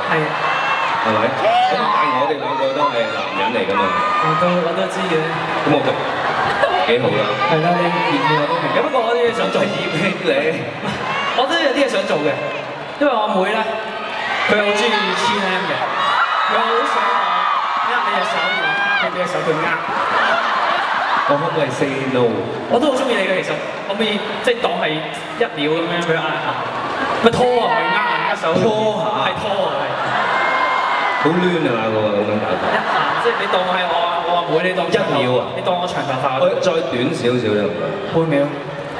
係咪？咁但係我哋兩個都係男人嚟㗎嘛。我都知嘅。咁我覺得幾好啦。係啦，你熱氣我都明嘅，不過我啲嘢想做。熱氣你，我都有啲嘢想做嘅，因為我妹咧，佢好中意 T.M 嘅，佢好想我握你隻手，然後佢隻手佢握。我可唔可以 say no？ 我都好中意你嘅，其實可唔可以即係當係1秒咁樣俾我握下？咪拖啊，唔係握啊，握手拖下係拖啊，係。好攣啊喎，咁樣搞法。一下，即係你當我係我阿妹，你當1秒啊？你當我長頭髮。我再短少少啦，半秒。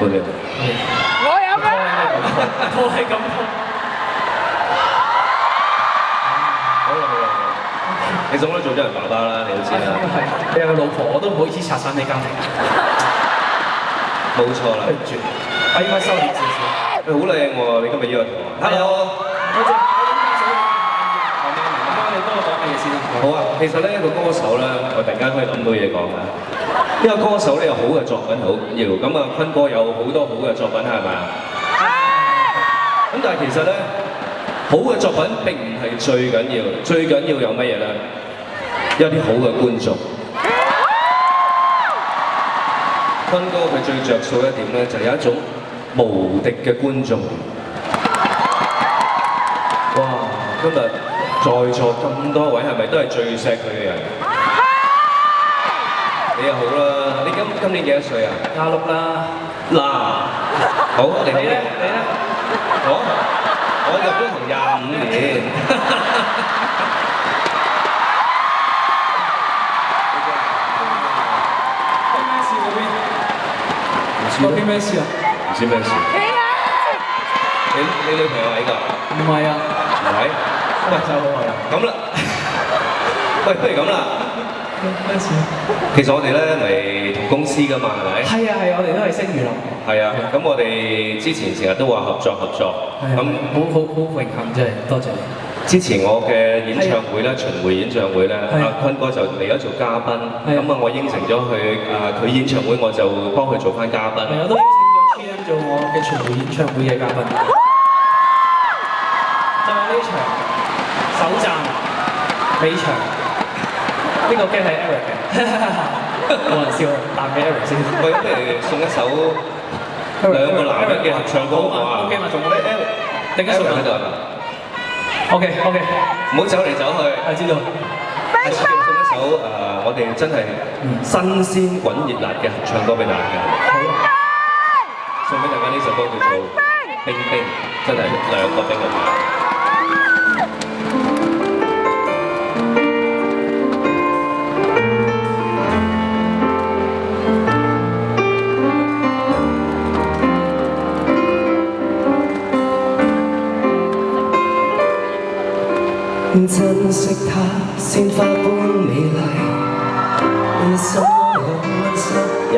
半秒。我有咩？拖係咁拖。好啦好啦，其實我都做咗人爸爸啦，你都知啦。係，你有個老婆，我都唔好意思拆散你家庭。冇錯啦。對唔住，我應該收斂少少。好靚喎，你今日呢個圖。Hello。多謝。你幫我講乜嘢先啦？好啊，其實咧一個歌手咧，我突然間可以諗到嘢講啦。呢個歌手咧有好嘅作品好要，咁啊坤哥有好多好嘅作品係咪啊？咁但係其實咧，好嘅作品並唔係最緊要，最緊要有乜嘢咧？有啲好嘅觀眾。坤哥佢最着數一點咧，就係有一種無敵嘅觀眾。哇！今日在座咁多位係咪都係最錫佢嘅人？你又好啦，你今年幾多歲啊？26啦。嗱，好，你好。你咧？我入咗行25年。嗰邊咩事啊？唔知咩事。你女朋友喺㗎？唔係啊。唔係？喂，就好啊。咁啦。喂，不如咁啦。咩事？其實我哋咧咪同公司㗎嘛，係咪？係啊係，我哋都係星娛樂。係啊，咁我哋之前成日都話合作。咁好榮幸真係，多謝你。之前我嘅演唱會咧，巡迴演唱會咧，阿坤哥就嚟咗做嘉賓，咁啊我應承咗佢演唱會我就幫佢做翻嘉賓。我都邀請咗 T.M 做我嘅巡迴演唱會嘅嘉賓。就係呢場首站尾場，呢個機係 Eric 嘅，冇人笑，彈俾 Eric 先。喂，不如送一首兩個男人嘅合唱歌啊 ！OK 嘛，仲冇 Eric，定一首喺度。OK，唔好走嚟走去。係知道。送一首我哋真係新鮮滾熱辣嘅合唱歌俾大家。送俾大家呢首歌叫做《冰冰》，真係兩個冰嘅牌。珍惜它，鮮花般美麗，心安好溫室也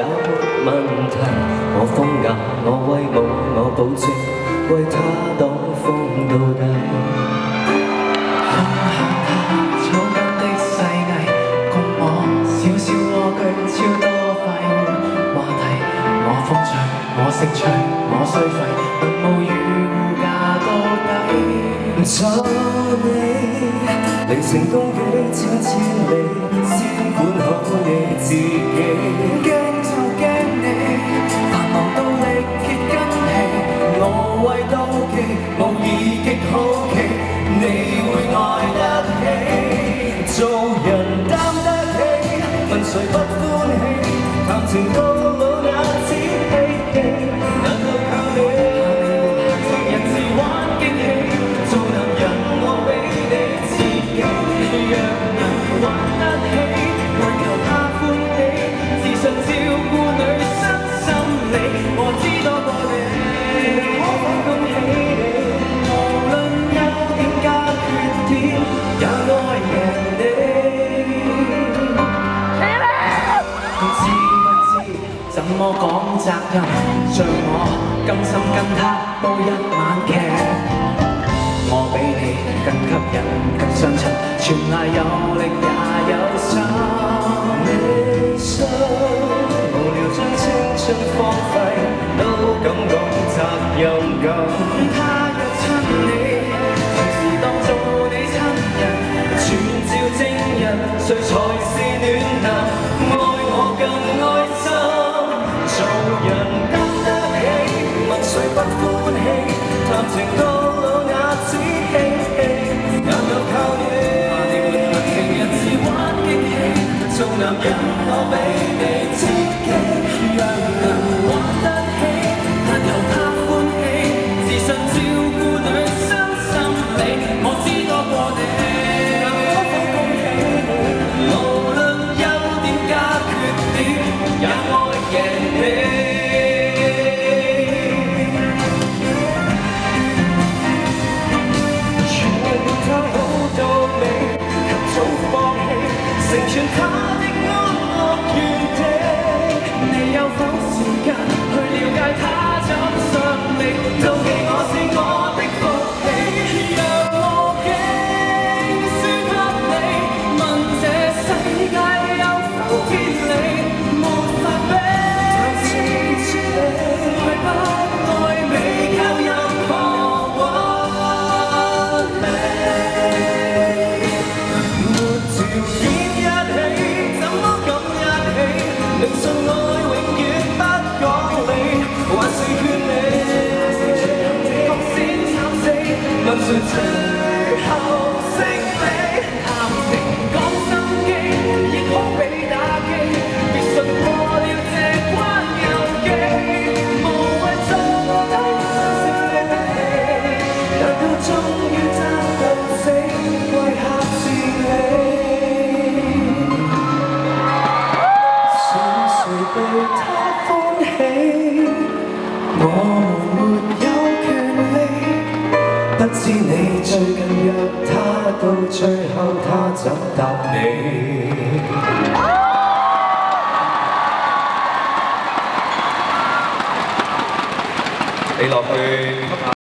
沒問題。我風雅，我威武，我保證為它擋風到底。放下它草根的細藝，共我小小蝸居，超多快活話題。我風趣，我識趣，我衰廢，文無語護駕到底。做你。離成功幾千里，先管好你自己。驚就驚你，繁忙到力竭筋氣，我為妒忌，無疑極好奇，你會愛得起，做人擔得起，問誰不歡喜，談情到老那只希冀，難道靠你？做人自玩驚喜，做男人我俾你。若能玩得起，但求他歡喜，自信照顧女生心理。我知多過你，可否恭喜你？無論優點加缺點，也愛人哋。知不知怎麼講責任？像我甘心跟他煲一晚劇。我比你更吸引，更相襯，全賴有力也有心。理想無聊將青春荒廢，都敢講責任感。他若親你，隨時當做你親。成全他的安樂原地。你有否時間去了解他怎想你？妒忌我是我的福氣，讓我竟輸給你。問這世界有否天理？沒法比，暫時處理，愛不愛未夠任何運氣。沒條件一起，怎麼敢一起？明信愛永遠不講理，還是勸你各先慘死，問誰最後勝利？談情講心機，亦可比打機，別信過了這關遊記，無謂再低聲息氣，難道終於爭到死，為合是你？是誰被他歡喜？我們沒有權利，不知你最近約他，到最後他怎答你？你落去。